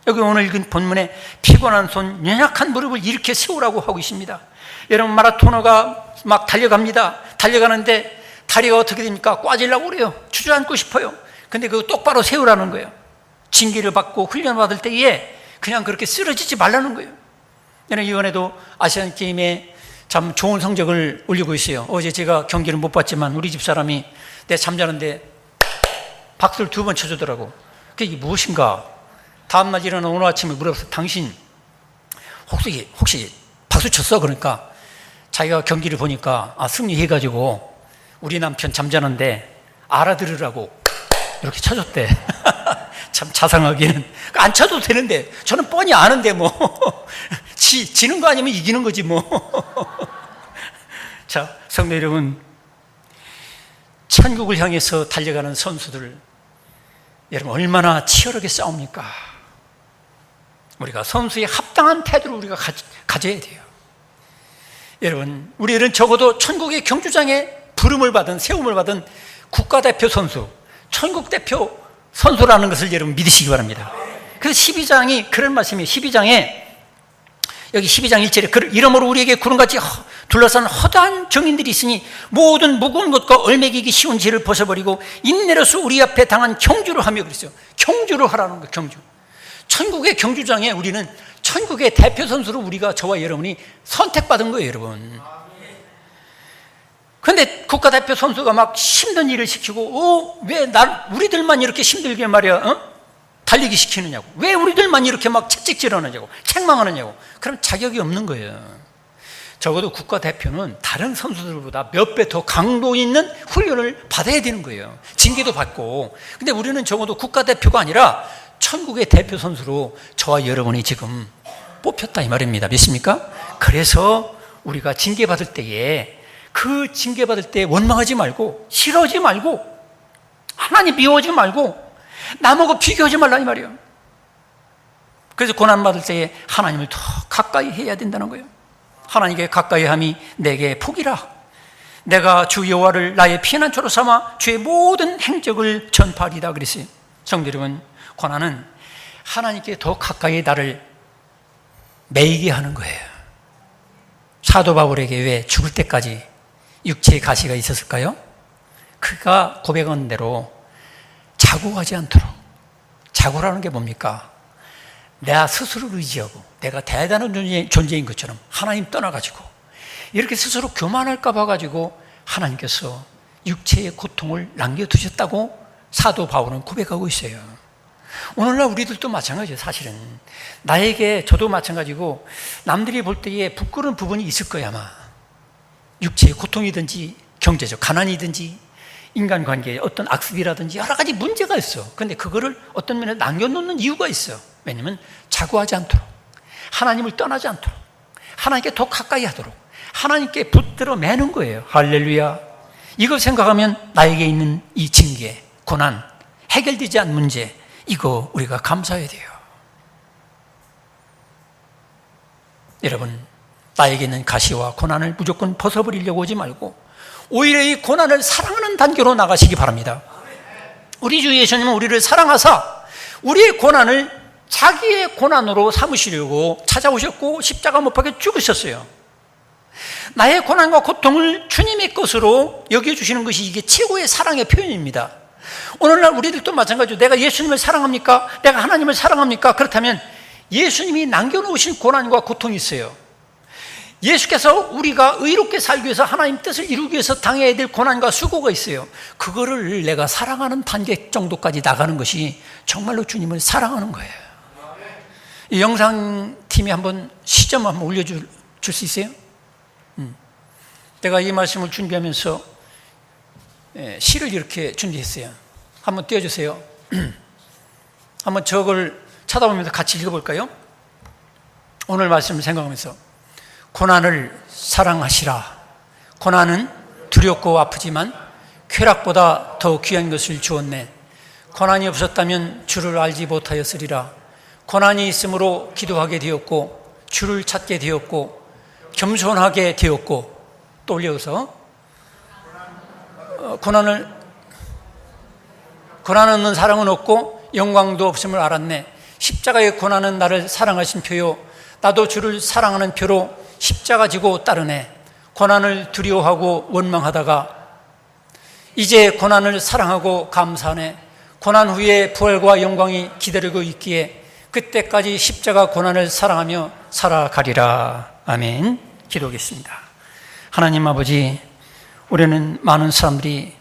[SPEAKER 1] 여기 오늘 읽은 본문에 피곤한 손, 연약한 무릎을 일으켜 세우라고 하고 있습니다. 여러분, 마라토너가 막 달려갑니다. 달려가는데 다리가 어떻게 됩니까? 꽈지려고 그래요. 주저앉고 싶어요. 근데 그거 똑바로 세우라는 거예요. 징계를 받고 훈련받을 때에 그냥 그렇게 쓰러지지 말라는 거예요. 저는 이번에도 아시안게임에 참 좋은 성적을 올리고 있어요. 어제 제가 경기를 못 봤지만 우리 집사람이 내가 잠자는데 박수를 2번 쳐주더라고. 그게 무엇인가? 다음날 일어나 오늘 아침에 물어봤어. 당신 혹시 박수 쳤어? 그러니까 자기가 경기를 보니까 승리해가지고 우리 남편 잠자는데 알아들으라고 이렇게 쳐줬대. 참 자상하기는. 안 쳐도 되는데 저는 뻔히 아는데 뭐 지는 거 아니면 이기는 거지 뭐. 자, 성도 여러분, 천국을 향해서 달려가는 선수들, 여러분 얼마나 치열하게 싸웁니까? 우리가 선수의 합당한 태도를 우리가 가져야 돼요. 여러분, 우리는 적어도 천국의 경주장에 부름을 받은, 세움을 받은 국가대표 선수, 천국대표 선수라는 것을 여러분 믿으시기 바랍니다. 그래서 12장이 그런 말씀이에요. 12장에 여기 12장 1절에 이러므로 우리에게 구름같이 둘러싼 허다한 정인들이 있으니 모든 무거운 것과 얼매기기 쉬운 죄를 벗어버리고 인내로서 우리 앞에 당한 경주를 하며 그랬어요. 경주를 하라는 거예요. 경주. 천국의 경주장에 우리는 천국의 대표 선수로 우리가, 저와 여러분이 선택받은 거예요, 여러분. 그런데 국가대표 선수가 막 힘든 일을 시키고 왜 우리들만 이렇게 힘들게 말이야 달리기 시키느냐고, 왜 우리들만 이렇게 막 채찍질하느냐고, 책망하느냐고. 그럼 자격이 없는 거예요. 적어도 국가대표는 다른 선수들보다 몇 배 더 강도 있는 훈련을 받아야 되는 거예요. 징계도 받고. 근데 우리는 적어도 국가대표가 아니라 천국의 대표 선수로 저와 여러분이 지금 뽑혔다 이 말입니다. 믿습니까? 그래서 우리가 징계받을 때에 그 징계받을 때 원망하지 말고, 싫어하지 말고, 하나님 미워하지 말고, 남하고 비교하지 말라 이 말이에요. 그래서 고난받을 때에 하나님을 더 가까이 해야 된다는 거예요. 하나님께 가까이 함이 내게 복이라. 내가 주 여호와를 나의 피난처로 삼아 주의 모든 행적을 전파하리다 그랬어요. 성도 여러분, 고난은 하나님께 더 가까이 나를 매이게 하는 거예요. 사도 바울에게 왜 죽을 때까지 육체의 가시가 있었을까요? 그가 고백한 대로 자고하지 않도록. 자고라는 게 뭡니까? 내가 스스로를 의지하고 내가 대단한 존재인 것처럼 하나님 떠나가지고 이렇게 스스로 교만할까 봐가지고 하나님께서 육체의 고통을 남겨두셨다고 사도 바울은 고백하고 있어요. 오늘날 우리들도 마찬가지예요. 사실은 나에게 저도 마찬가지고 남들이 볼 때에 부끄러운 부분이 있을 거야 아마. 육체의 고통이든지 경제적 가난이든지 인간관계에 어떤 악습이라든지 여러 가지 문제가 있어. 그런데 그거를 어떤 면에 남겨놓는 이유가 있어요. 왜냐하면 자고하지 않도록, 하나님을 떠나지 않도록, 하나님께 더 가까이 하도록 하나님께 붙들어 매는 거예요. 할렐루야. 이걸 생각하면 나에게 있는 이 징계, 고난, 해결되지 않은 문제, 이거 우리가 감사해야 돼요. 여러분, 나에게 있는 가시와 고난을 무조건 벗어버리려고 하지 말고 오히려 이 고난을 사랑하는 단계로 나가시기 바랍니다. 우리 주 예수님은 우리를 사랑하사 우리의 고난을 자기의 고난으로 삼으시려고 찾아오셨고 십자가 못 박혀 죽으셨어요. 나의 고난과 고통을 주님의 것으로 여겨주시는 것이 이게 최고의 사랑의 표현입니다. 오늘날 우리들도 마찬가지로 내가 예수님을 사랑합니까? 내가 하나님을 사랑합니까? 그렇다면 예수님이 남겨놓으신 고난과 고통이 있어요. 예수께서 우리가 의롭게 살기 위해서 하나님 뜻을 이루기 위해서 당해야 될 고난과 수고가 있어요. 그거를 내가 사랑하는 단계 정도까지 나가는 것이 정말로 주님을 사랑하는 거예요. 이 영상팀이 한번 시점 한번 올려줄 수 있어요? 내가 이 말씀을 준비하면서 시를 이렇게 준비했어요. 한번 띄워주세요. 한번 저걸 찾아보면서 같이 읽어볼까요? 오늘 말씀을 생각하면서 고난을 사랑하시라. 고난은 두렵고 아프지만 쾌락보다 더 귀한 것을 주었네. 고난이 없었다면 주를 알지 못하였으리라. 고난이 있으므로 기도하게 되었고 주를 찾게 되었고 겸손하게 되었고 또 올려서 고난 없는 사랑은 없고 영광도 없음을 알았네. 십자가의 고난은 나를 사랑하신 표요 나도 주를 사랑하는 표로 십자가 지고 따르네. 고난을 두려워하고 원망하다가 이제 고난을 사랑하고 감사하네. 고난 후에 부활과 영광이 기다리고 있기에 그때까지 십자가 고난을 사랑하며 살아가리라. 아멘. 기도하겠습니다. 하나님 아버지, 우리는 많은 사람들이